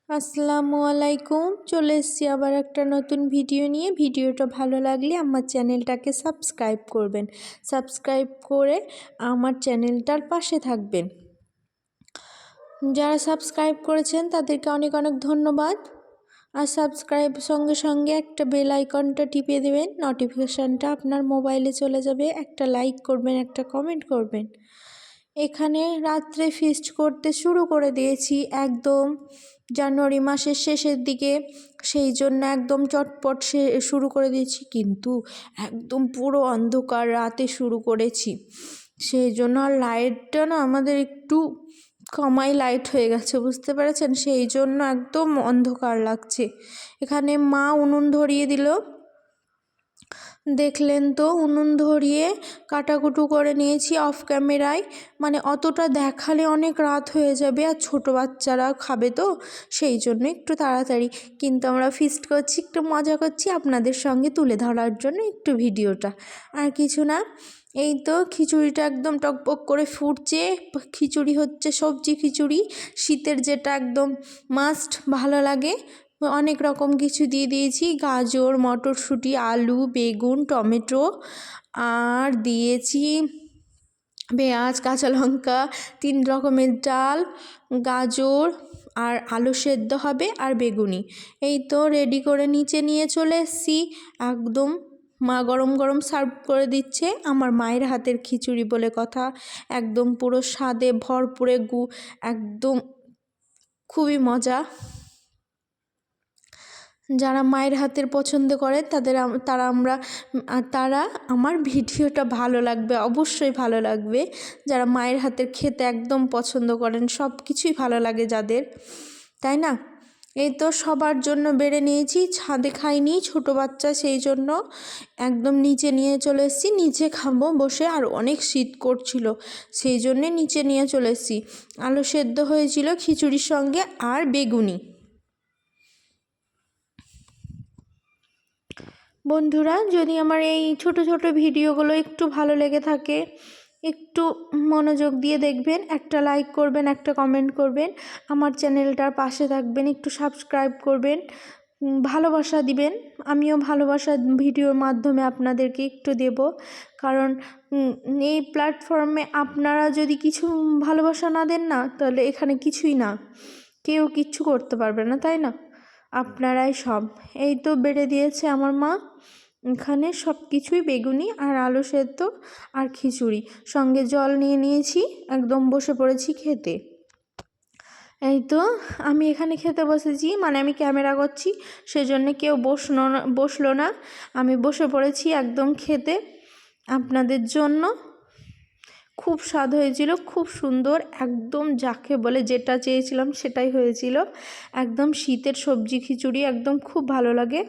আসসালামু আলাইকুম। চলে এসেছি আবার একটা নতুন ভিডিও নিয়ে। ভিডিওটা ভালো লাগলে আমার চ্যানেলটাকে সাবস্ক্রাইব করবেন, সাবস্ক্রাইব করে আমার চ্যানেলটার পাশে থাকবেন। যারা সাবস্ক্রাইব করেছেন তাদেরকে অনেক অনেক ধন্যবাদ। আর সাবস্ক্রাইব সঙ্গে সঙ্গে একটা বেল আইকনটা টিপে দেবেন, নোটিফিকেশানটা আপনার মোবাইলে চলে যাবে। একটা লাইক করবেন, একটা কমেন্ট করবেন। এখানে রাত্রে ফিস্ট করতে শুরু করে দিয়েছি একদম জানুয়ারি মাসের শেষের দিকে, সেই জন্য একদম চটপট শুরু করে দিয়েছি, কিন্তু একদম পুরো অন্ধকার রাতে শুরু করেছি। সেই জন্য আর লাইটটা না আমাদের একটু কমাই লাইট হয়ে গেছে, বুঝতে পেরেছেন? সেই জন্য একদম অন্ধকার লাগছে। এখানে মা উনুন ধরিয়ে দিল, দেখলেন তো। উনুন ধরিয়ে কাটাকুটু করে নিয়েছি অফ ক্যামেরায়, মানে অতটা দেখালে অনেক রাত হয়ে যাবে আর ছোট বাচ্চারা খাবে, তো সেই জন্য একটু তাড়াতাড়ি। কিন্তু আমরা ফিস্ট করছি, একটু মজা করছি, আপনাদের সঙ্গে তুলে ধরার জন্য একটু ভিডিওটা, আর কিছু না। এই তো খিচুড়িটা একদম টকবক করে ফুটছে। খিচুড়ি হচ্ছে সবজি খিচুড়ি, শীতের যেটা একদম মাস্ট, ভালো লাগে। অনেক রকম কিছু দিয়ে দিয়েছি, গাজর, মটরশুঁটি, আলু, বেগুন, টমেটো, আর দিয়েছি পেঁয়াজ, কাঁচা লঙ্কা, 3 রকমের ডাল, গাজর, আর আলু সেদ্ধ হবে, আর বেগুনি। এই তো রেডি করে নিচে নিয়ে চলে এসেছি। একদম মা গরম গরম সার্ভ করে দিচ্ছে। আমার মায়ের হাতের খিচুড়ি বলে কথা, একদম পুরো স্বাদে ভরপুরে একদম খুবই মজা। যারা মায়ের হাতের পছন্দ করে তারা আমার ভিডিওটা ভালো লাগবে, অবশ্যই ভালো লাগবে। যারা মায়ের হাতের খেতে একদম পছন্দ করেন, সব কিছুই ভালো লাগে যাদের, তাই না? এই তো সবার জন্য বেড়ে নিয়েছি, ছাদে খাইনি, ছোট বাচ্চা, সেই জন্য একদম নিচে নিয়ে চলে এসেছি। নিচে খাবো বসে, আর অনেক শীত করছিল, সেই জন্যে নিচে নিয়ে চলে এসেছি। আলু সেদ্ধ হয়েছিল খিচুড়ির সঙ্গে, আর বেগুনি। বন্ধুরা, যদি আমার এই ছোট ছোট ভিডিওগুলো একটু ভালো লেগে থাকে, একটু মনোযোগ দিয়ে দেখবেন, একটা লাইক করবেন, একটা কমেন্ট করবেন, আমার চ্যানেলটার পাশে থাকবেন, একটু সাবস্ক্রাইব করবেন, ভালোবাসা দিবেন। আমিও ভালোবাসা ভিডিওর মাধ্যমে আপনাদেরকে একটু দেব, কারণ এই প্ল্যাটফর্মে আপনারা যদি কিছু ভালোবাসা না দেন না, তাহলে এখানে কিছুই না, কেউ কিচ্ছু করতে পারবে না, তাই না? আপনারাই সব। এই তো বেড়ে দিয়েছে আমার মা, এখানে সব কিছুই বেগুনি আর আলু সেদ্ধ আর খিচুড়ি, সঙ্গে জল নিয়ে নিয়েছি, একদম বসে পড়েছি খেতে। এই তো আমি এখানে খেতে বসেছি, মানে আমি ক্যামেরা করছি, সেজন্য কেউ বসলো না, আমি বসে পড়েছি একদম খেতে আপনাদের জন্য। খুব স্বাদ হয়েছিল, খুব সুন্দর, একদম যাকে বলে যেটা চেয়েছিলাম সেটাই হয়েছিল। একদম শীতের সবজি খিচুড়ি, একদম খুব ভালো লাগে।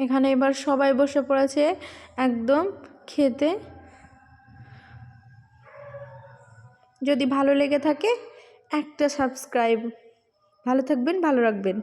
এখানে এবার সবাই বসে পড়েছে একদম খেতে। যদি ভালো লেগে থাকে একটা সাবস্ক্রাইব। ভালো থাকবেন, ভালো রাখবেন।